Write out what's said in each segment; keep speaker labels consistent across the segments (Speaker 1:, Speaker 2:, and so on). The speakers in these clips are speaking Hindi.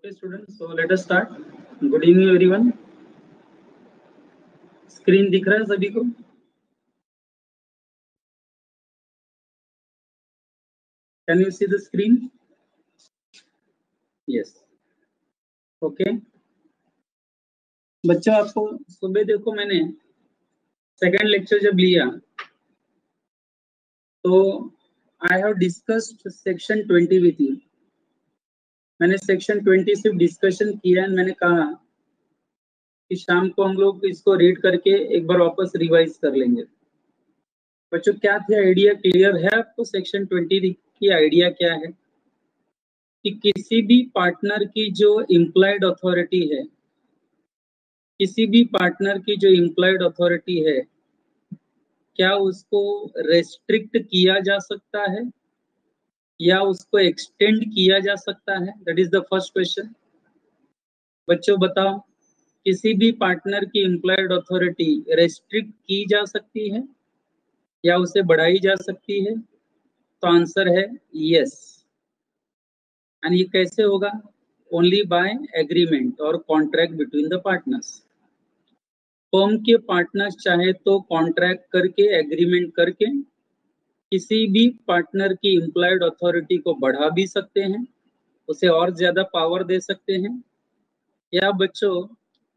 Speaker 1: Okay, students, so let us start. Good evening, everyone. Screen दिख रहा है सभी को? Can you see the screen? Yes. Okay. बच्चों, आपको सुबह देखो मैंने सेकेंड लेक्चर जब लिया तो I have discussed section 20 with you. मैंने सेक्शन 20 सिर्फ डिस्कशन किया है. मैंने कहा कि शाम को हम लोग इसको रीड करके एक बार वापस रिवाइज कर लेंगे. बच्चों, क्या थे आइडिया? क्लियर है आपको? सेक्शन 20 की आइडिया क्या है कि किसी भी पार्टनर की जो इम्प्लाइड अथॉरिटी है, किसी भी पार्टनर की जो इम्प्लाइड अथॉरिटी है, क्या उसको रेस्ट्रिक्ट किया जा सकता है या उसको एक्सटेंड किया जा सकता है? That is the first question. बच्चों बताओ, किसी भी पार्टनर की इम्प्लाइड अथॉरिटी रेस्ट्रिक्ट की जा सकती है या उसे बढ़ाई जा सकती है? तो आंसर है यस. एंड ये कैसे होगा? ओनली बाय एग्रीमेंट और contract between the partners. Firm के पार्टनर्स चाहे तो कॉन्ट्रैक्ट करके, एग्रीमेंट करके किसी भी पार्टनर की इम्प्लॉयड अथॉरिटी को बढ़ा भी सकते हैं, उसे और ज्यादा पावर दे सकते हैं, या बच्चों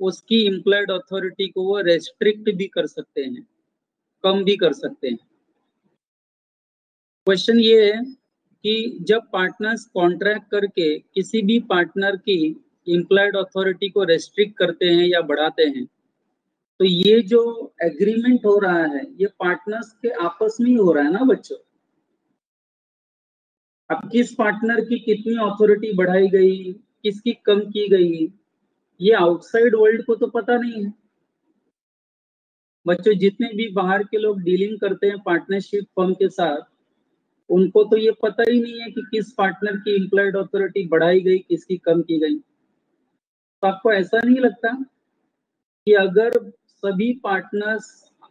Speaker 1: उसकी इम्प्लॉयड अथॉरिटी को वो रेस्ट्रिक्ट भी कर सकते हैं, कम भी कर सकते हैं. क्वेश्चन ये है कि जब पार्टनर्स कॉन्ट्रैक्ट करके किसी भी पार्टनर की इम्प्लॉयड अथॉरिटी को रेस्ट्रिक्ट करते हैं या बढ़ाते हैं, तो ये जो एग्रीमेंट हो रहा है ये पार्टनर्स के आपस में ही हो रहा है ना बच्चों. अब किस पार्टनर की कितनी अथॉरिटी बढ़ाई गई, किसकी कम की गई, ये आउटसाइड वर्ल्ड को तो पता नहीं है. बच्चों, जितने भी बाहर के लोग डीलिंग करते हैं पार्टनरशिप फर्म के साथ, उनको तो ये पता ही नहीं है कि किस पार्टनर की इम्प्लॉयड अथॉरिटी बढ़ाई गई, किसकी कम की गई. तो आपको ऐसा नहीं लगता कि अगर सभी पार्टनर्स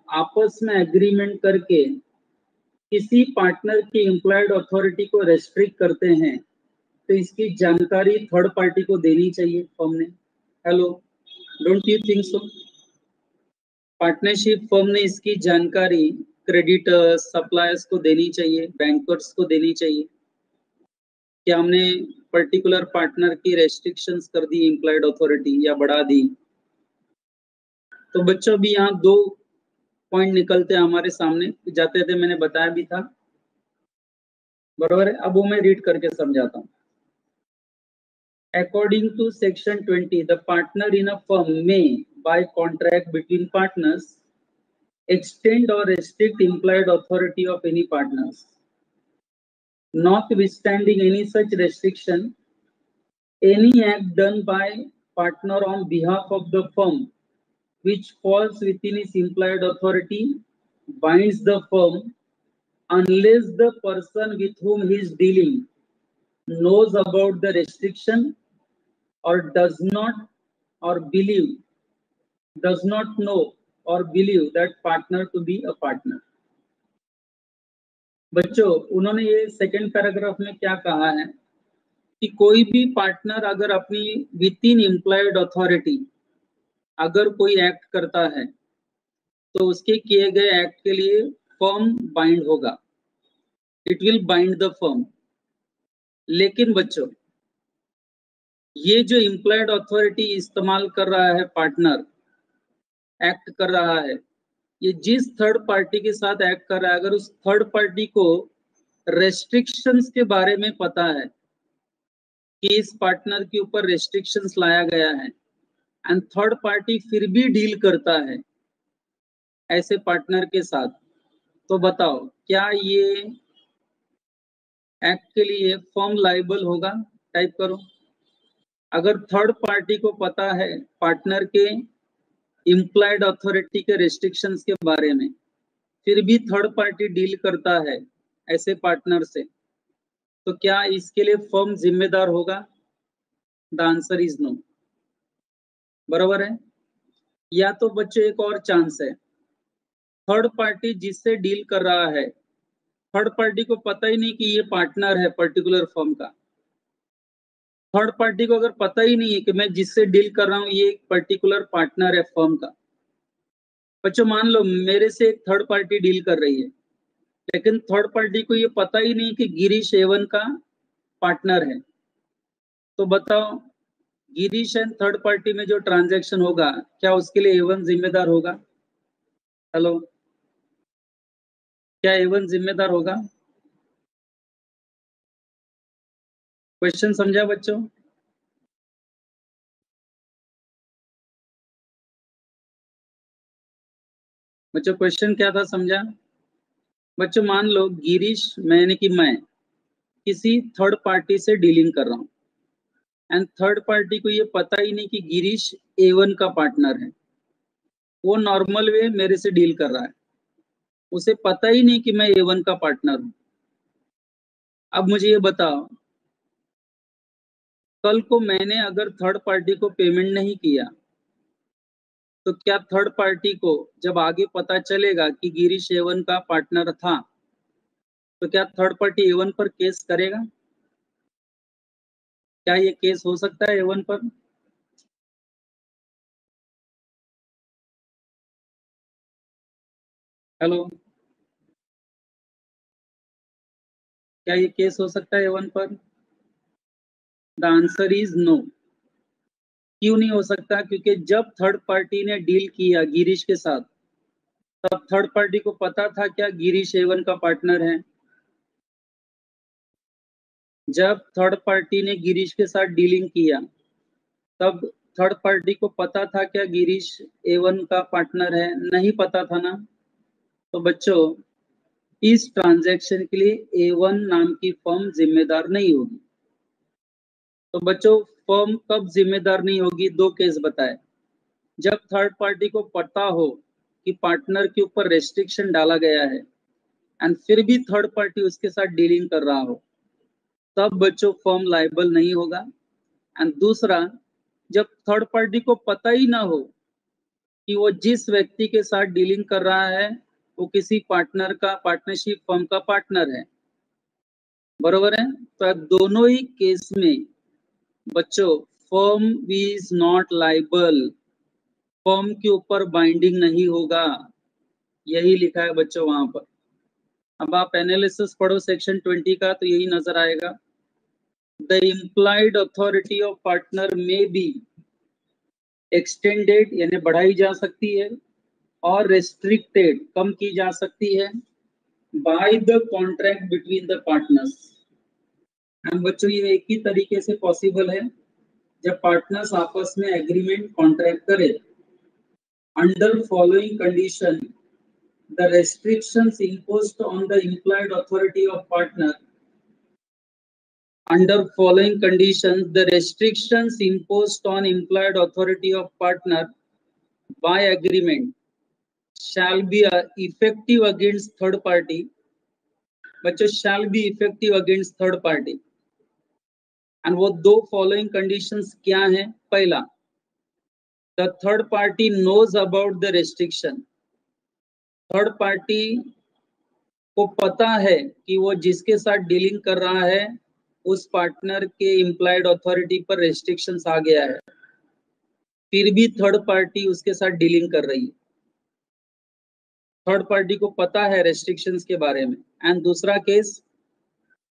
Speaker 1: आपस में एग्रीमेंट करके किसी पार्टनर की एम्प्लॉयड अथॉरिटी को रेस्ट्रिक्ट करते हैं तो इसकी जानकारी थर्ड पार्टी को देनी चाहिए फर्म ने? Hello, don't you think so? Partnership firm ने इसकी जानकारी क्रेडिटर्स, सप्लायर्स को देनी चाहिए, बैंकर्स को देनी चाहिए कि हमने पर्टिकुलर पार्टनर की रेस्ट्रिक्शंस कर दी एम्प्लॉयड अथॉरिटी या बढ़ा दी. तो बच्चों भी यहाँ दो पॉइंट निकलते हैं हमारे सामने, जाते थे मैंने बताया भी था, बराबर है. अब वो मैं रीड करके समझाता हूँ. According to section 20, the partner in a firm may, by contract between partners, extend or restrict implied authority of any partners. Notwithstanding any such restriction, any act done by partner on behalf of the firm which falls within his implied authority binds the firm unless the person with whom he is dealing knows about the restriction or does not know or believe that partner to be a partner. बच्चों, उन्होंने ये सेकेंड पैराग्राफ में क्या कहा है कि कोई भी पार्टनर अगर अपनी विद इन एम्प्लॉयड अथॉरिटी अगर कोई एक्ट करता है तो उसके किए गए एक्ट के लिए फर्म बाइंड होगा, it will bind the firm. लेकिन बच्चों, ये जो एम्प्लॉयड अथॉरिटी इस्तेमाल कर रहा है, पार्टनर एक्ट कर रहा है, ये जिस थर्ड पार्टी के साथ एक्ट कर रहा है, अगर उस थर्ड पार्टी को रेस्ट्रिक्शंस के बारे में पता है कि इस पार्टनर के ऊपर रेस्ट्रिक्शंस लाया गया है एंड थर्ड पार्टी फिर भी डील करता है ऐसे पार्टनर के साथ, तो बताओ क्या ये एक्ट के लिए फर्म लायबल होगा? टाइप करो. अगर थर्ड पार्टी को पता है पार्टनर के इम्प्लॉयड अथॉरिटी के रेस्ट्रिक्शंस के बारे में, फिर भी थर्ड पार्टी डील करता है ऐसे पार्टनर से, तो क्या इसके लिए फर्म जिम्मेदार होगा? The answer is no. बराबर है. या तो बच्चों एक और चांस है, थर्ड पार्टी जिससे डील कर रहा है, थर्ड पार्टी को पता ही नहीं कि ये पार्टनर है पर्टिकुलर फर्म का, थर्ड पार्टी को अगर पता ही नहीं है कि मैं जिससे डील कर रहा हूँ ये एक पर्टिकुलर पार्टनर है फर्म का। बच्चों मान लो मेरे से एक थर्ड पार्टी डील कर रही है, लेकिन थर्ड पार्टी को ये पता ही नहीं कि गिरीश A1 का पार्टनर है। तो बताओ गिरीश एंड थर्ड पार्टी में जो ट्रांजैक्शन होगा क्या उसके लिए A1 जिम्मेदार होगा? हेलो, क्या A1 जिम्मेदार होगा? क्वेश्चन समझा बच्चों? बच्चों क्वेश्चन क्या था, समझा? बच्चों मान लो गिरीश मैंने कि मैं किसी थर्ड पार्टी से डीलिंग कर रहा हूँ एंड थर्ड पार्टी को ये पता ही नहीं कि गिरीश A1 का पार्टनर है। वो नॉर्मल वे मेरे से डील कर रहा है, उसे पता ही नहीं कि मैं A1 का पार्टनर हूँ। अब मुझे ये बताओ, कल को मैंने अगर थर्ड पार्टी को पेमेंट नहीं किया तो क्या थर्ड पार्टी को जब आगे पता चलेगा कि गिरीश A1 का पार्टनर था तो क्या थर्ड पार्टी A1 पर केस करेगा? क्या ये केस हो सकता है A1 पर? हेलो, क्या ये केस हो सकता है A1 पर? The answer is no. क्यों नहीं हो सकता? क्योंकि जब थर्ड पार्टी ने डील किया गिरीश के साथ तब थर्ड पार्टी को पता था क्या गिरीश A1 का पार्टनर है? जब थर्ड पार्टी ने गिरीश के साथ डीलिंग किया तब थर्ड पार्टी को पता था क्या गिरीश A1 का पार्टनर है? नहीं पता था ना। तो बच्चों इस ट्रांजैक्शन के लिए A1 नाम की फर्म जिम्मेदार नहीं होगी। तो बच्चों फर्म कब जिम्मेदार नहीं होगी? दो केस बताए। जब थर्ड पार्टी को पता हो कि पार्टनर के ऊपर रेस्ट्रिक्शन डाला गया है एंड फिर भी थर्ड पार्टी उसके साथ डीलिंग कर रहा हो, तब बच्चों फर्म लायबल नहीं होगा। एंड दूसरा, जब थर्ड पार्टी को पता ही ना हो कि वो जिस व्यक्ति के साथ डीलिंग कर रहा है वो किसी पार्टनर का, पार्टनरशिप फर्म का पार्टनर है। बरोबर है? तो अब दोनों ही केस में बच्चों firm is not liable, firm के ऊपर बाइंडिंग नहीं होगा, यही लिखा है बच्चों वहां पर। अब आप एनालिसिस पढ़ो सेक्शन 20 का तो यही नजर आएगा। The implied authority of partner में बी एक्सटेंडेड यानी बढ़ाई जा सकती है और रेस्ट्रिक्टेड कम की जा सकती है by the contract between the partners. हम बच्चों ये एक ही तरीके से पॉसिबल है जब पार्टनर्स आपस में एग्रीमेंट कॉन्ट्रैक्ट करे। Under following condition the restrictions imposed on the implied authority of partner under following conditions the restrictions imposed on implied authority of partner by agreement shall be effective against third party। बच्चों shall be effective against third party and वो दो फॉलोइंग कंडीशंस क्या हैं? पहला, the third party knows about the restriction, third party को पता है कि वो जिसके साथ डीलिंग कर रहा है उस पार्टनर के इम्प्लाइड अथॉरिटी पर रेस्ट्रिक्शंस आ गया है, फिर भी थर्ड पार्टी उसके साथ डीलिंग कर रही है। थर्ड पार्टी को पता है रेस्ट्रिक्शंस के बारे में। एंड दूसरा case,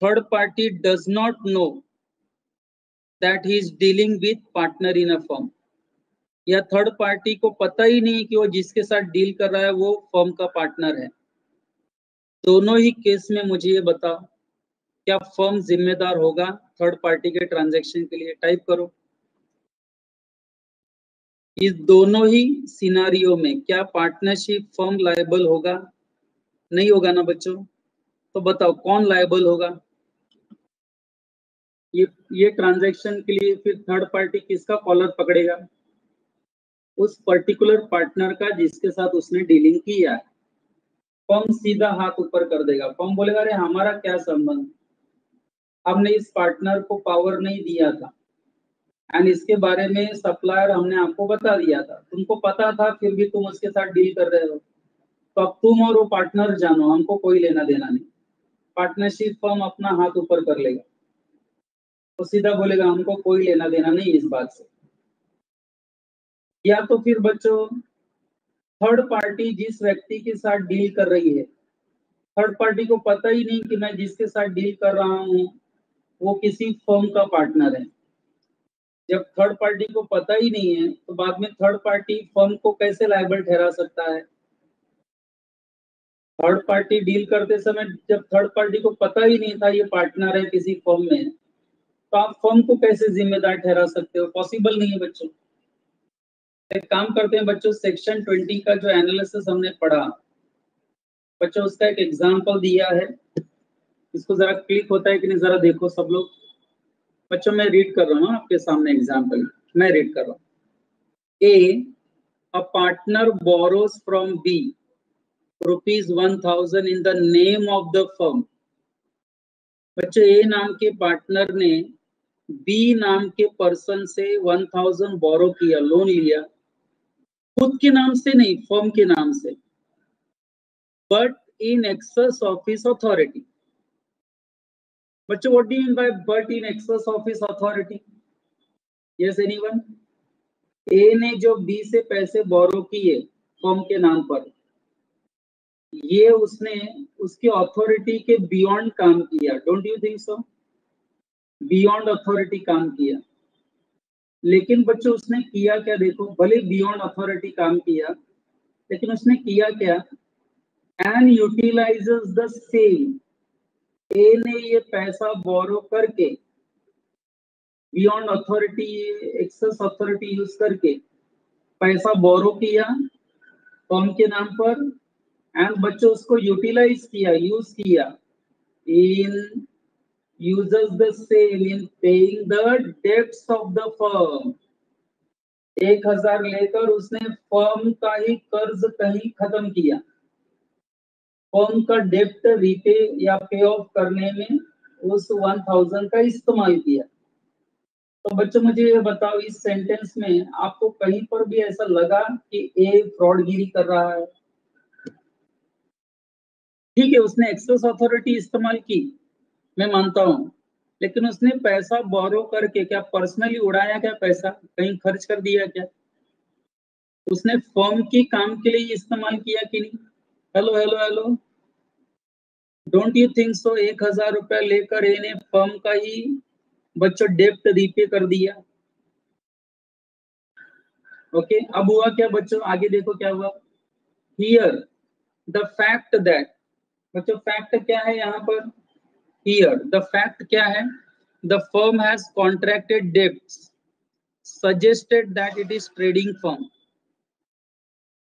Speaker 1: third party does not know that he is dealing with partner in a firm, या थर्ड पार्टी को पता ही नहीं कि वो जिसके साथ डील कर रहा है वो फर्म का पार्टनर है। दोनों ही केस में मुझे ये बताओ क्या फर्म जिम्मेदार होगा थर्ड पार्टी के ट्रांजैक्शन के लिए? टाइप करो। इस दोनों ही सिनारियो में क्या पार्टनरशिप फर्म लायबल होगा? नहीं होगा ना बच्चों। तो बताओ कौन लायबल होगा? ये ट्रांजैक्शन के लिए फिर थर्ड पार्टी किसका कॉलर पकड़ेगा? उस पर्टिकुलर पार्टनर का जिसके साथ उसने डीलिंग किया है। फर्म सीधा हाथ ऊपर कर देगा, फर्म बोलेगा अरे हमारा क्या संबंध, हमने इस पार्टनर को पावर नहीं दिया था एंड इसके बारे में सप्लायर हमने आपको बता दिया था, तुमको पता था फिर भी तुम उसके साथ डील कर रहे हो, तो अब तुम और वो पार्टनर जानो, हमको कोई लेना देना नहीं। पार्टनरशिप फर्म अपना हाथ ऊपर कर लेगा। तो सीधा बोलेगा हमको कोई लेना देना नहीं इस बात से। या तो फिर बच्चों थर्ड पार्टी जिस व्यक्ति के साथ डील कर रही है, थर्ड पार्टी को पता ही नहीं कि मैं जिसके साथ डील कर रहा हूँ वो किसी फर्म का पार्टनर है। जब थर्ड पार्टी को पता ही नहीं है तो बाद में थर्ड पार्टी फर्म को कैसे लायबल ठहरा सकता है? थर्ड पार्टी डील करते समय जब थर्ड पार्टी को पता ही नहीं था ये पार्टनर है किसी फर्म में, तो आप फर्म को कैसे जिम्मेदार ठहरा सकते हो? पॉसिबल नहीं है बच्चों। एक काम करते हैं बच्चों, सेक्शन 20 का जो एनालिसिस हमने पढ़ा बच्चों, उसका एक एग्जांपल दिया है। इसको जरा क्लिक होता है कि नहीं जरा देखो सब लोग। बच्चों मैं रीड कर रहा हूँ आपके सामने एग्जांपल, मैं रीड कर रहा हूँ। A partner borrows from B rupees 1000 in the name of the firm। बच्चों ए नाम के पार्टनर ने बी नाम के पर्सन से 1000 बोरो किया, लोन लिया, खुद के नाम से नहीं फर्म के नाम से, but in excess of his authority. बच्चों what do you mean by but in excess of his authority? Yes anyone? A ने जो बी से पैसे बोरो किए फर्म के नाम पर, ये उसने उसके अथॉरिटी के बियॉन्ड काम किया। Don't you think so? Beyond authority काम किया। लेकिन बच्चों उसने किया क्या देखो, भले बियॉन्ड अथॉरिटी काम किया लेकिन उसने किया क्या? And utilizes the same. A ने ये पैसा बोरो करके beyond authority, excess authority use करके पैसा बोरो किया फर्म के नाम पर, एंड बच्चों उसको यूटिलाइज किया, यूज किया इन uses the same in paying the debts of the firm। 1000 लेकर उसने फर्म का ही कर्ज कहीं खत्म किया, फर्म का डेप्ट रीपे या पे ऑफ करने में उस 1000 का इस्तेमाल किया। तो बच्चों मुझे ये बताओ, इस सेंटेंस में आपको कहीं पर भी ऐसा लगा कि ए फ्रॉडगिरी कर रहा है? ठीक है, उसने एक्सेस अथॉरिटी इस्तेमाल की, मैं मानता हूं, लेकिन उसने पैसा बोरो करके क्या पर्सनली उड़ाया क्या? पैसा कहीं खर्च कर दिया क्या? उसने फर्म की काम के लिए इस्तेमाल किया कि नहीं? Hello hello hello, don't you think so? 1000 रुपया लेकर इन्हें फर्म का ही बच्चों डेप्ट रीपे कर दिया। ओके, अब हुआ क्या बच्चों? आगे देखो क्या हुआ। हियर द फैक्ट दैट, बच्चों फैक्ट क्या है यहाँ पर? हियर द फैक्ट क्या है? The firm has contracted debts suggested that it is trading firm.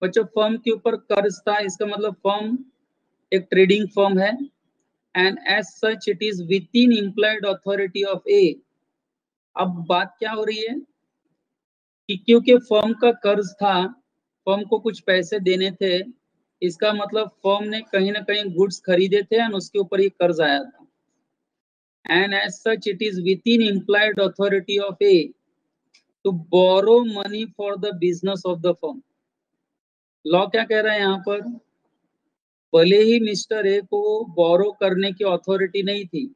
Speaker 1: बच्चों फर्म के ऊपर कर्ज था, इसका मतलब फर्म एक ट्रेडिंग फर्म है, and as such it is within employed authority of A. अब बात क्या हो रही है कि क्योंकि फर्म का कर्ज था, फर्म को कुछ पैसे देने थे, इसका मतलब फर्म ने कहीं ना कहीं गुड्स खरीदे थे और उसके ऊपर ये कर्ज आया था, and as such it is within employed authority of A to borrow money for the business of the firm. Law क्या कह रहा है यहाँ पर? भले ही मिस्टर ए को बोरो करने की अथॉरिटी नहीं थी,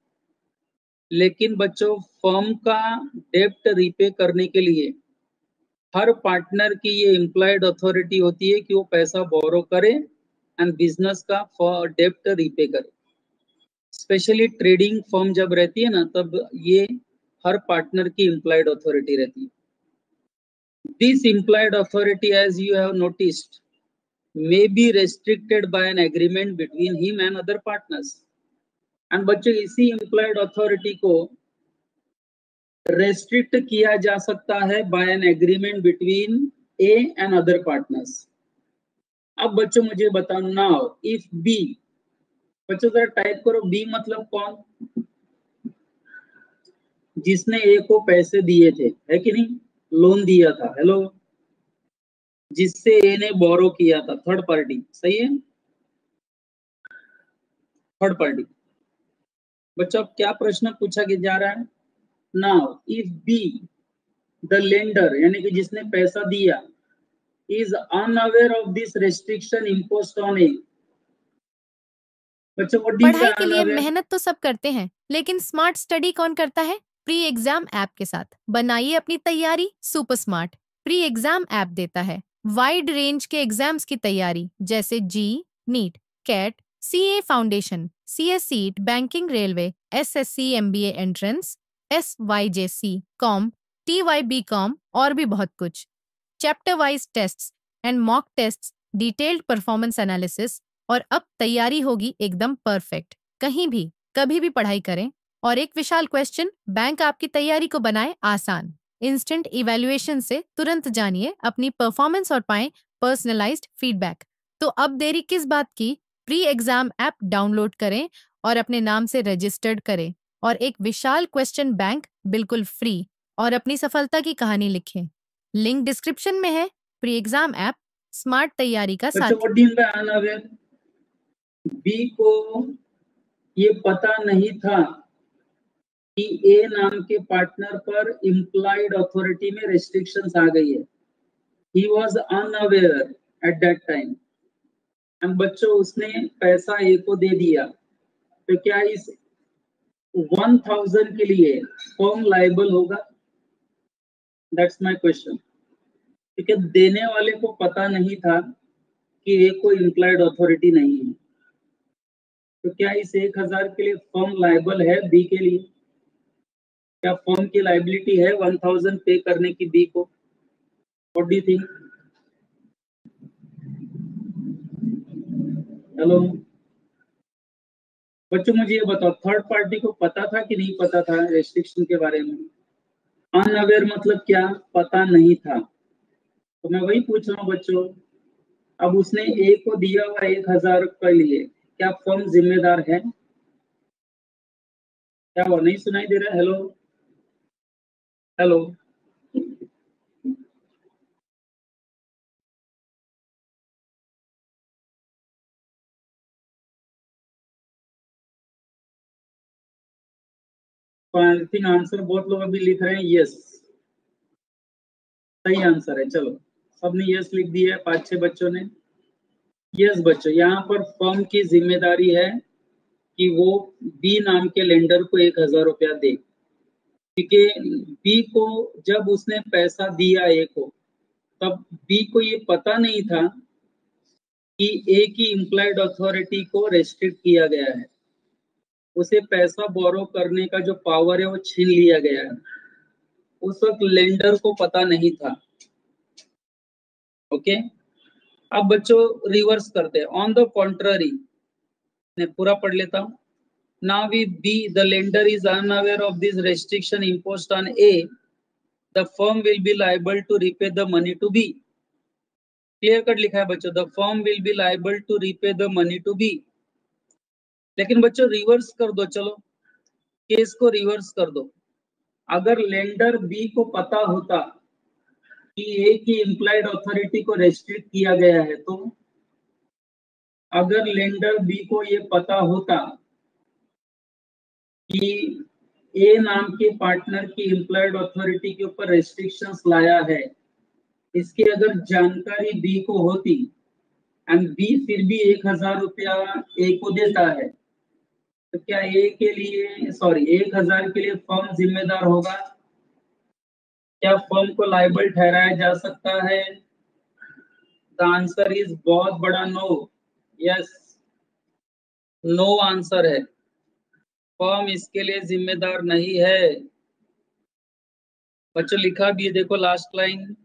Speaker 1: लेकिन बच्चों फर्म का डेप्ट रीपे करने के लिए हर पार्टनर की ये इम्प्लॉयड अथॉरिटी होती है कि वो पैसा बोरो करे एंड बिजनेस का डेप्ट रीपे करे। स्पेशली ट्रेडिंग फर्म जब रहती है ना, तब ये हर पार्टनर की इम्प्लॉयड अथॉरिटी रहती है। This implied authority as you have noticed may be restricted by an agreement between him and other partners। And बच्चों इसी इम्प्लॉयड अथॉरिटी को रेस्ट्रिक्ट किया जा सकता है by an agreement between A and other partners. अब बच्चों मुझे बताओ, नाउ इफ बी, बच्चों जरा टाइप करो, बी मतलब कौन? जिसने ए को पैसे दिए थे, है कि नहीं? लोन दिया था, हेलो, जिससे ए ने बोरो किया था, थर्ड पार्टी, सही है, थर्ड पार्टी। बच्चों अब क्या प्रश्न पूछा जा रहा है? Now if B the lender, यानी कि जिसने पैसा दिया, is unaware of this restriction imposed on A. बच्चों व्हाट डू यू मीन
Speaker 2: पढ़ाई
Speaker 1: बाय
Speaker 2: के लिए
Speaker 1: अनअवेयर?
Speaker 2: मेहनत तो सब करते हैं, लेकिन स्मार्ट स्टडी कौन करता है? प्री एग्जाम ऐप के साथ बनाइए अपनी तैयारी super smart. Pre exam app देता है वाइड रेंज के एग्जाम्स की तैयारी जैसे JEE, NEET, CAT, CA foundation, CS CSEET, banking, railway, SSC, MBA entrance, SYJC, com, TYB com और भी बहुत कुछ। Chapter wise tests and mock tests, detailed performance analysis और अब तैयारी होगी एकदम परफेक्ट। कहीं भी कभी भी पढ़ाई करें और एक विशाल क्वेश्चन बैंक आपकी तैयारी को बनाए आसान। इंस्टेंट इवैल्यूएशन से तुरंत जानिए अपनी परफॉर्मेंस और पाएं पर्सनलाइज्ड फीडबैक। तो अब देरी किस बात की? प्री एग्जाम ऐप डाउनलोड करें और अपने नाम से रजिस्टर्ड करें और एक विशाल क्वेश्चन बैंक बिल्कुल फ्री और अपनी सफलता की कहानी लिखें। लिंक डिस्क्रिप्शन में है। प्री एग्जाम ऐप स्मार्ट तैयारी का साथ।
Speaker 1: What do you mean by unaware? B को ये पता नहीं था कि ए नाम के पार्टनर पर इम्प्लाइड अथॉरिटी में रेस्ट्रिक्शंस आ गई है। He was unaware at that time. And बच्चों उसने पैसा ए को दे दिया, तो क्या इस 1000 के लिए फर्म लायबल होगा? That's my question. क्योंकि देने वाले को पता नहीं था कि ए को इम्प्लाइड अथॉरिटी नहीं है, तो क्या इस 1000 के लिए फर्म लायबल है बी के लिए? क्या फर्म की लायबिलिटी है 1000 पे करने की बी को? What do you think? Hello बच्चों, मुझे ये बताओ, थर्ड पार्टी को पता था कि नहीं पता था रेस्ट्रिक्शन के बारे में? अनअवेयर मतलब क्या? पता नहीं था। तो मैं वही पूछ रहा हूँ बच्चों, अब उसने ए को दिया हुआ 1000 के लिए, क्या फर्म जिम्मेदार है? क्या वो नहीं सुनाई दे रहा? Hello hello I think answer बहुत लोग अभी लिख रहे हैं यस। सही आंसर है। चलो सबने यस लिख दिया है, 5-6 बच्चों ने। यस बच्चों, यहाँ पर फर्म की जिम्मेदारी है कि वो बी नाम के लेंडर को 1000 रुपया दे, क्योंकि बी को जब उसने पैसा दिया ए को, तब बी को ये पता नहीं था कि ए की इम्प्लाइड अथॉरिटी को रेस्ट्रिक्ट किया गया है। उसे पैसा बोरो करने का जो पावर है वो छीन लिया गया है। उस वक्त लेंडर को पता नहीं था। ओके, अब बच्चों रिवर्स करते हैं। ऑन द कॉन्ट्ररी, मैं पूरा पढ़ लेता हूँ। Now we B, the lender is unaware of this restriction imposed on A, the firm will be liable to repay the money to B. Clear cut लिखा है बच्चों, the firm will be liable to repay the money to B. लेकिन बच्चों रिवर्स कर दो, चलो केस को रिवर्स कर दो। अगर लेंडर बी को पता होता कि ए की इम्प्लाइड अथॉरिटी को रेस्ट्रिक्ट किया गया है, तो अगर लेंडर बी को ये पता होता कि ए नाम के पार्टनर की इम्प्लॉयड अथॉरिटी के ऊपर रेस्ट्रिक्शंस लाया है, इसकी अगर जानकारी बी को होती एंड बी फिर भी 1000 रुपया ए को देता है, तो क्या ए के लिए 1000 के लिए फर्म जिम्मेदार होगा? क्या फर्म को लायबल ठहराया जा सकता है? द आंसर इज बहुत बड़ा नो। यस, नो आंसर है। फर्म इसके लिए जिम्मेदार नहीं है। बच्चों लिखा भी है, देखो last line,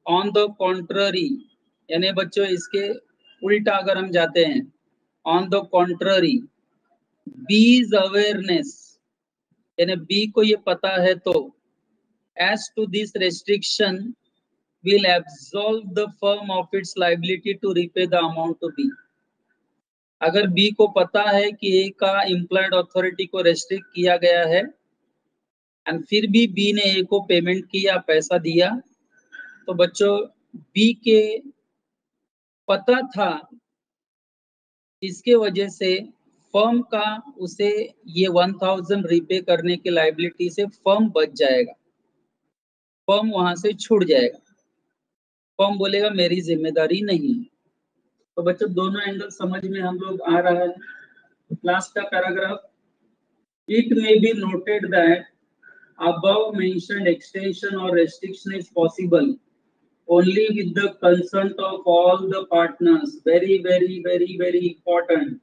Speaker 1: on the contrary, यानी बच्चों इसके उल्टा अगर हम जाते हैं, on the contrary B's awareness, यानी बी को ये पता है तो as to this restriction will absolve the firm of its liability to repay the amount to B. अगर बी को पता है कि ए का इम्प्लॉयड अथॉरिटी को रेस्ट्रिक्ट किया गया है एंड फिर भी बी ने ए को पेमेंट किया, पैसा दिया, तो बच्चों बी के पता था, इसके वजह से फर्म का उसे ये 1000 रिपे करने की लायबिलिटी से फर्म बच जाएगा, फर्म वहां से छूट जाएगा। फर्म बोलेगा मेरी जिम्मेदारी नहीं है। तो बच्चों दोनों एंगल समझ में हम लोग आ रहा है। लास्ट का paragraph, it may be noted that above mentioned extension or restriction is possible only with the consent of all the partners. Very very very very important.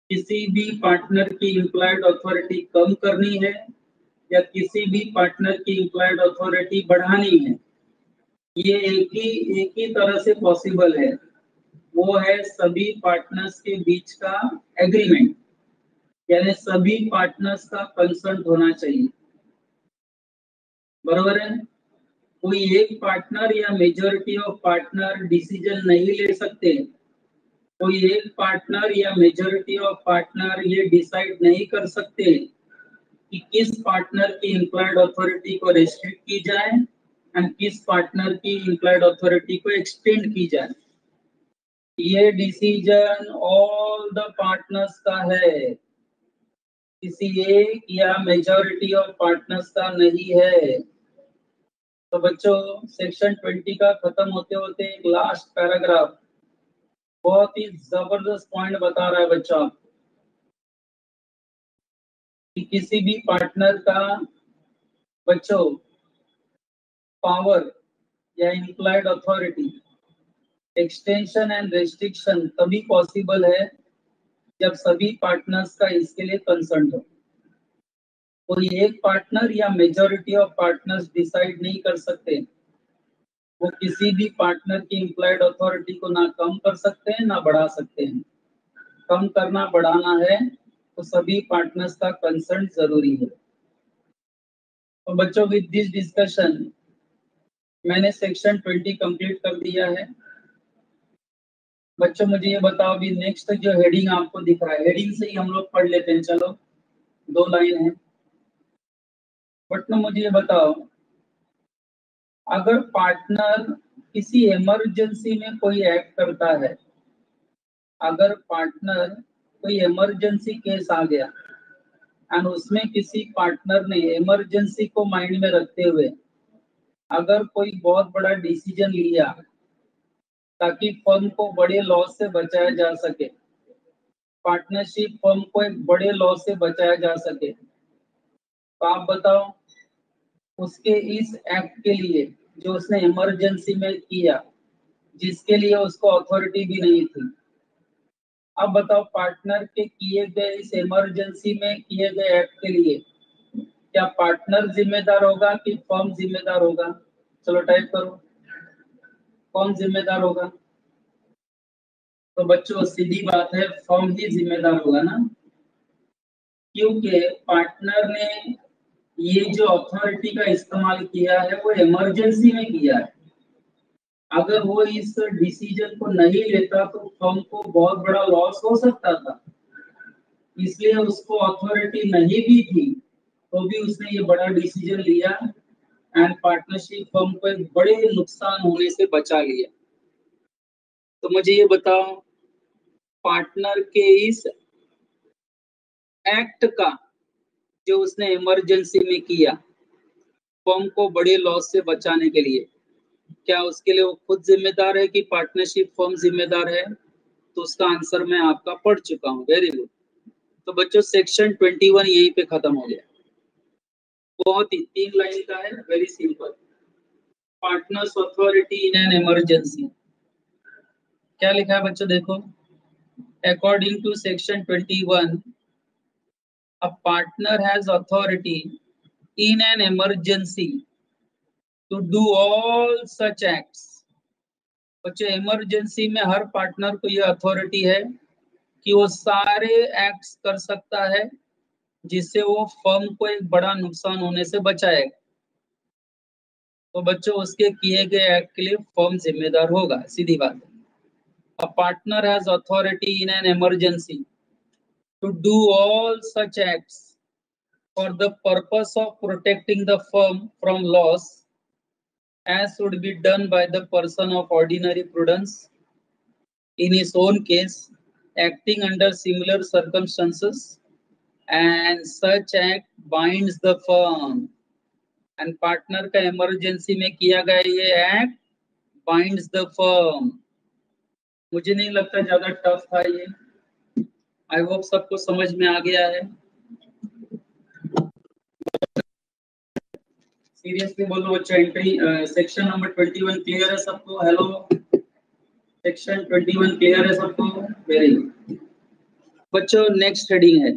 Speaker 1: किसी भी पार्टनर की इम्प्लॉयड अथॉरिटी कम करनी है या किसी भी पार्टनर की इम्प्लॉयड अथॉरिटी बढ़ानी है, ये एक ही तरह से पॉसिबल है, वो है सभी पार्टनर्स के बीच का एग्रीमेंट, यानी सभी पार्टनर्स का कंसर्न होना चाहिए। बरोबर है? कोई एक पार्टनर या मेजॉरिटी ऑफ पार्टनर डिसीजन नहीं ले सकते, कोई एक पार्टनर या मेजॉरिटी ऑफ पार्टनर ये डिसाइड नहीं कर सकते कि किस पार्टनर की इम्प्लॉयड अथॉरिटी को रेस्ट्रिक्ट की जाए एंड किस पार्टनर की इम्प्लॉयड अथॉरिटी को एक्सटेंड की जाए। ये डिसीजन ऑल द पार्टनर्स का है, किसी एक या मेजॉरिटी ऑफ पार्टनर्स का नहीं है। तो बच्चों सेक्शन 20 का खत्म होते होते एक लास्ट पैराग्राफ बहुत ही जबरदस्त पॉइंट बता रहा है बच्चों कि किसी भी पार्टनर का बच्चों पावर या employed authority extension and restriction तभी पॉसिबल है जब सभी पार्टनर्स का इसके लिए कंसर्न हो। कोई एक पार्टनर या मेजॉरिटी ऑफ पार्टनर्स डिसाइड नहीं कर सकते, वो किसी भी पार्टनर की इम्प्लॉयड अथॉरिटी को ना कम कर सकते हैं ना बढ़ा सकते हैं। कम करना बढ़ाना है तो सभी पार्टनर्स का कंसर्न जरूरी है। तो बच्चों विद दिस डिस्कशन मैंने सेक्शन 20 कंप्लीट कर दिया है। बच्चों मुझे ये बताओ अभी नेक्स्ट जो हेडिंग आपको दिख रहा है, हेडिंग से ही हम लोग पढ़ लेते हैं। चलो 2 लाइन है। बट ना मुझे ये बताओ, अगर पार्टनर किसी इमरजेंसी में कोई एक्ट करता है, अगर पार्टनर कोई इमरजेंसी केस आ गया एंड उसमें किसी पार्टनर ने इमरजेंसी को माइंड में रखते हुए अगर कोई बहुत बड़ा डिसीजन लिया ताकि फर्म को बड़े लॉस से बचाया जा सके, पार्टनरशिप फर्म को एक बड़े लॉस से बचाया जा सके, तो आप बताओ उसके इस एक्ट के लिए जो उसने इमरजेंसी में किया, जिसके लिए उसको अथॉरिटी भी नहीं थी, अब बताओ पार्टनर के किए गए इस इमरजेंसी में किए गए एक्ट के लिए क्या पार्टनर जिम्मेदार होगा कि फर्म जिम्मेदार होगा? चलो टाइप करो, कौन जिम्मेदार होगा? तो बच्चों सीधी बात है, फर्म ही जिम्मेदार होगा ना, क्योंकि पार्टनर ने ये जो अथॉरिटी का इस्तेमाल किया है वो इमरजेंसी में किया है। अगर वो इस डिसीजन को नहीं लेता तो फर्म को बहुत बड़ा लॉस हो सकता था, इसलिए उसको अथॉरिटी नहीं भी थी तो भी उसने ये बड़ा डिसीजन लिया एंड पार्टनरशिप फर्म को एक बड़े नुकसान होने से बचा लिया। तो मुझे ये बताओ पार्टनर के इस एक्ट का जो उसने इमरजेंसी में किया फर्म को बड़े लॉस से बचाने के लिए, क्या उसके लिए वो खुद जिम्मेदार है कि पार्टनरशिप फर्म जिम्मेदार है? तो उसका आंसर मैं आपका पढ़ चुका हूँ। Very good. तो बच्चों सेक्शन 21 यहीं पे खत्म हो गया। बहुत ही 3 लाइन का है, very simple. Partners authority in an emergency क्या लिखा है बच्चों देखो, according to section 21 a partner has authority in an emergency to do all such acts। बच्चों इमरजेंसी में हर पार्टनर को यह अथॉरिटी है कि वो सारे एक्ट्स कर सकता है जिससे वो फर्म को एक बड़ा नुकसान होने से बचाएगा। तो बच्चों उसके किए गए एक्ट के लिए फर्म जिम्मेदार होगा, सीधी बात है। A partner has authority in an emergency to do all such acts for the purpose of protecting the firm from loss as would be done by the person of ordinary prudence in his own case acting under similar circumstances, and such act binds the firm। and partner का इमरजेंसी में किया गया ये एक्ट बाइंड्स द फर्म। मुझे नहीं लगता ज्यादा टफ था ये, आई होप सबको समझ में आ गया है। सीरियसली बोलो बच्चों, एंट्री सेक्शन नंबर 21 क्लियर है सबको? हेलो, सेक्शन 21 क्लियर है सबको? वेरी गुड बच्चों। नेक्स्ट हेडिंग है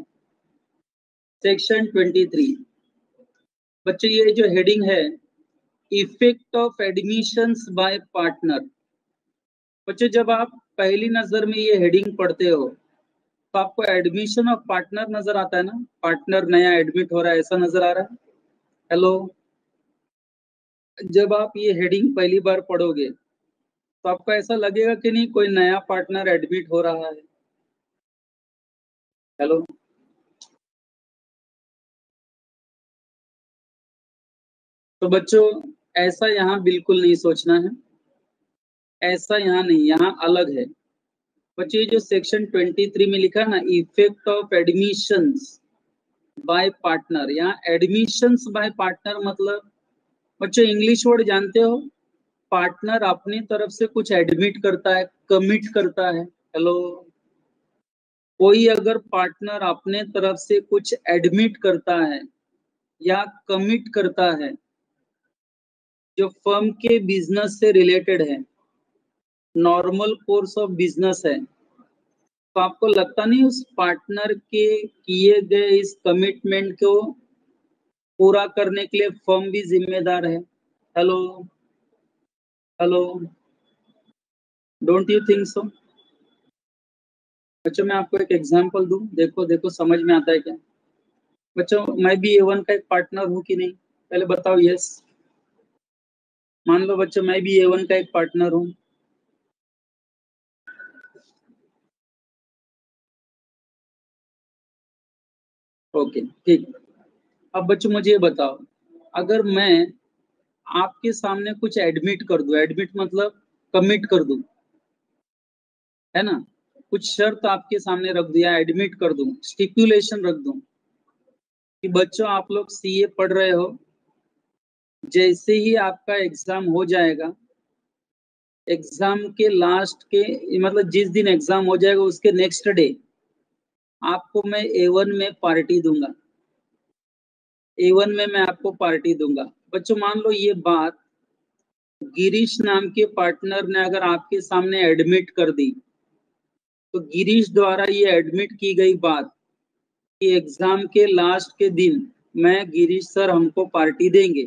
Speaker 1: सेक्शन 23। बच्चों ये जो हेडिंग है, effect of admissions bye partner. बच्चों जब आप पहली नजर में ये हेडिंग पढ़ते हो तो आपको एडमिशन ऑफ पार्टनर नजर आता है ना? पार्टनर नया एडमिट हो रहा है, ऐसा नजर आ रहा है? हेलो, जब आप ये हेडिंग पहली बार पढ़ोगे तो आपको ऐसा लगेगा कि नहीं कोई नया पार्टनर एडमिट हो रहा है? हेलो, तो बच्चों ऐसा यहाँ बिल्कुल नहीं सोचना है, ऐसा यहाँ नहीं, यहाँ अलग है। बच्चों ये जो सेक्शन 23 में लिखा है ना, effect of admissions bye partner, यहाँ एडमिशंस बाय पार्टनर मतलब बच्चों इंग्लिश वर्ड जानते हो? पार्टनर अपनी तरफ से कुछ एडमिट करता है, कमिट करता है। हेलो, कोई अगर पार्टनर अपने तरफ से कुछ एडमिट करता है या कमिट करता है जो फर्म के बिजनेस से रिलेटेड है, नॉर्मल कोर्स ऑफ बिजनेस है, तो आपको लगता नहीं उस पार्टनर के किए गए इस कमिटमेंट को पूरा करने के लिए फर्म भी जिम्मेदार है? Hello hello, don't you think so? बच्चों मैं आपको एक एग्जांपल दूं, देखो देखो समझ में आता है क्या? बच्चों मैं भी A1 का एक पार्टनर हूं कि नहीं? पहले बताओ यस। मान लो बच्चों मैं भी A1 का एक पार्टनर हूं। ओके ठीक। अब बच्चों मुझे ये बताओ, अगर मैं आपके सामने कुछ एडमिट कर दूं, एडमिट मतलब कमिट कर दूं, है ना? कुछ शर्त आपके सामने रख दिया, एडमिट कर दूं, स्टिपुलेशन रख दूं कि बच्चों आप लोग CA पढ़ रहे हो, जैसे ही आपका एग्जाम हो जाएगा, एग्जाम के लास्ट के मतलब जिस दिन एग्जाम हो जाएगा उसके नेक्स्ट डे आपको मैं A1 में पार्टी दूंगा, A1 में मैं आपको पार्टी दूंगा। बच्चों मान लो ये बात गिरीश नाम के पार्टनर ने अगर आपके सामने एडमिट कर दी, तो गिरीश द्वारा ये एडमिट की गई बात कि एग्जाम के लास्ट के दिन मैं गिरीश सर हमको पार्टी देंगे,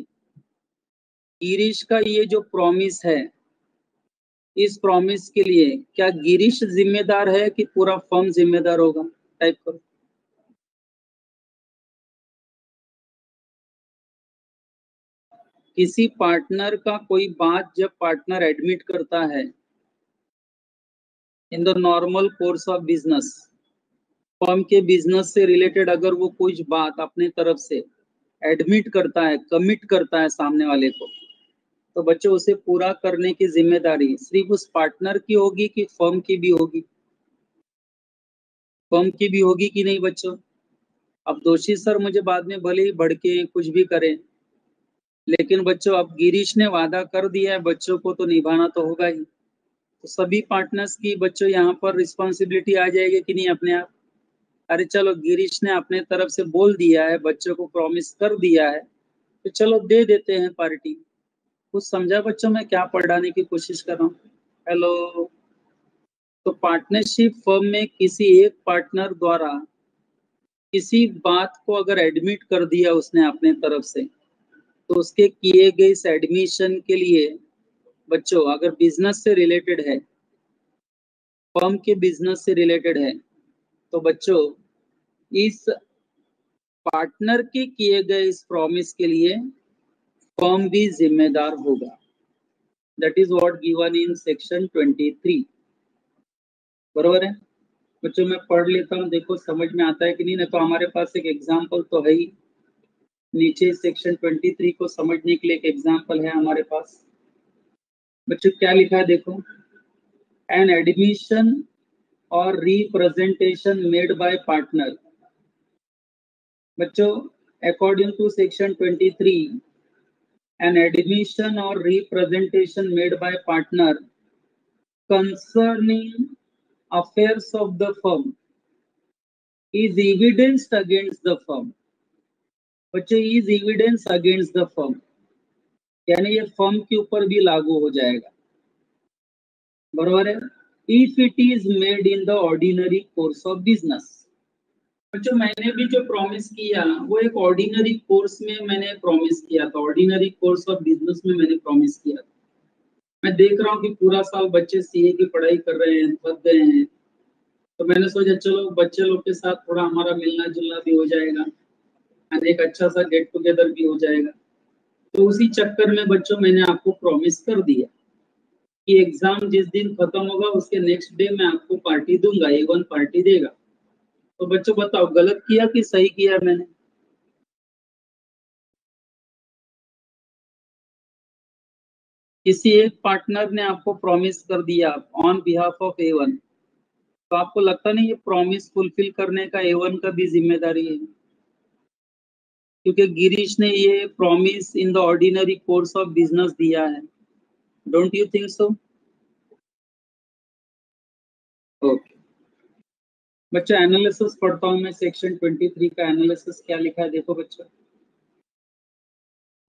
Speaker 1: गिरीश का ये जो प्रॉमिस है, इस प्रॉमिस के लिए क्या गिरीश जिम्मेदार है कि पूरा फर्म जिम्मेदार होगा? टाइप करो। किसी पार्टनर का कोई बात जब पार्टनर एडमिट करता है in the normal course of business, firm के बिजनेस से रिलेटेड अगर वो कुछ बात अपने तरफ से एडमिट करता है, कमिट करता है सामने वाले को, तो बच्चों उसे पूरा करने की जिम्मेदारी सिर्फ उस पार्टनर की होगी कि फर्म की भी होगी? फर्म की भी होगी कि नहीं बच्चों? अब दोषी सर मुझे बाद में भले ही भड़के कुछ भी करें, लेकिन बच्चों अब गिरीश ने वादा कर दिया है, बच्चों को तो निभाना तो होगा ही। तो सभी पार्टनर्स की बच्चों यहाँ पर रिस्पॉन्सिबिलिटी आ जाएगी कि नहीं अपने आप? अरे चलो गिरीश ने अपने तरफ से बोल दिया है, बच्चों को प्रॉमिस कर दिया है, तो चलो दे देते हैं पार्टी। कुछ समझा बच्चों मैं क्या पढ़ाने की कोशिश कर रहा हूँ? हेलो, तो पार्टनरशिप फर्म में किसी एक पार्टनर द्वारा किसी बात को अगर एडमिट कर दिया उसने अपने तरफ से, तो उसके किए गए इस एडमिशन के लिए बच्चों अगर बिजनेस से रिलेटेड है, फर्म के बिजनेस से रिलेटेड है, तो बच्चों इस पार्टनर के किए गए इस प्रॉमिस के लिए फर्म भी जिम्मेदार होगा। That is what given in section 23। बरोबर है बच्चों? मैं पढ़ लेता हूँ, देखो समझ में आता है कि नहीं। ना तो हमारे पास एक एग्जाम्पल तो है ही, नीचे सेक्शन 23 को समझने के लिए एक एग्जाम्पल है हमारे पास। बच्चों क्या लिखा है देखो, एन एडमिशन और रिप्रेजेंटेशन मेड बाय पार्टनर। बच्चों according to section 23, an admission or representation made by partner concerning affairs of the firm is evidenced against the firm. बच्चों is evidence against the firm, यानी ये फर्म के ऊपर भी लागू हो जाएगा, बराबर है। If it is made in the ordinary course of business, जो मैंने भी जो प्रॉमिस किया वो एक ऑर्डिनरी कोर्स में मैंने प्रॉमिस किया था, ऑर्डिनरी कोर्स ऑफ बिजनेस में मैंने प्रॉमिस किया था। मैं देख रहा हूँ कि पूरा साल बच्चे सीए की पढ़ाई कर रहे हैं, थक गए हैं, तो मैंने सोचा चलो बच्चे लोग के साथ थोड़ा हमारा मिलना जुलना भी हो जाएगा और एक अच्छा सा गेट टुगेदर भी हो जाएगा। तो उसी चक्कर में बच्चों मैंने आपको प्रॉमिस कर दिया कि एग्जाम जिस दिन खत्म होगा उसके नेक्स्ट डे मैं आपको पार्टी दूंगा, A1 पार्टी देगा। तो बच्चों बताओ गलत किया कि सही किया मैंने? किसी एक पार्टनर ने आपको प्रॉमिस कर दिया ऑन बिहाफ ऑफ A1, तो आपको लगता नहीं ये प्रॉमिस फुलफिल करने का A1 का भी जिम्मेदारी है? क्योंकि गिरीश ने ये promise in the ordinary course of business दिया है। Don't you think so? Okay बच्चा, एनालिसिस पढ़ता हूँ मैं। सेक्शन 23 का एनालिसिस क्या लिखा है देखो बच्चा,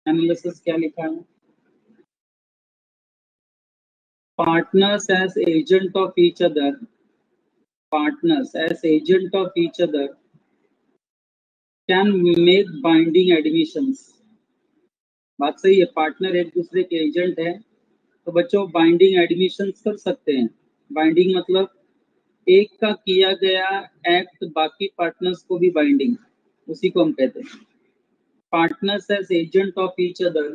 Speaker 1: एनालिसिस क्या लिखा है। Partners as agent of each other, partners as agent of each other can make binding admissions. बात सही है, पार्टनर एक दूसरे के एजेंट है तो बच्चों बाइंडिंग एडमिशंस कर सकते हैं। बाइंडिंग मतलब एक का किया गया एक्ट बाकी पार्टनर्स को भी बाइंडिंग, उसी को हम कहते हैं। Partners as agent of each other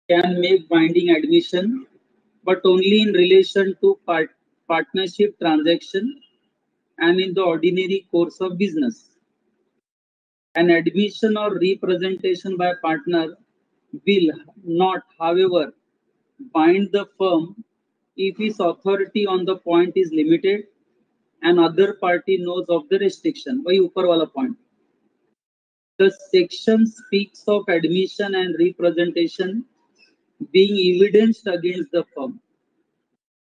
Speaker 1: can make binding admission but only in relation to partnership transaction and in the ordinary course of business. An admission or representation by partner will not, however, bind the firm if his authority on the point is limited and other party knows of the restriction. वही ऊपर वाला point. The section speaks of admission and representation being evidenced against the firm.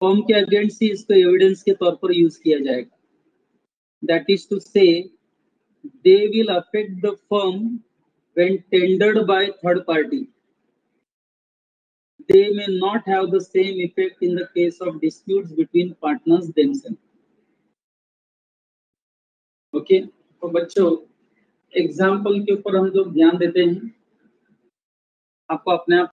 Speaker 1: Firm के अगेंस्ट ही इसको एविडेंस के तौर पर यूज किया जाएगा। That is to say they will affect the firm when tendered by third party. They may not have the same effect in the case of disputes between partners themselves. Okay, तो बच्चों एग्जाम्पल के ऊपर हम जो ध्यान देते हैं आपको अपने आप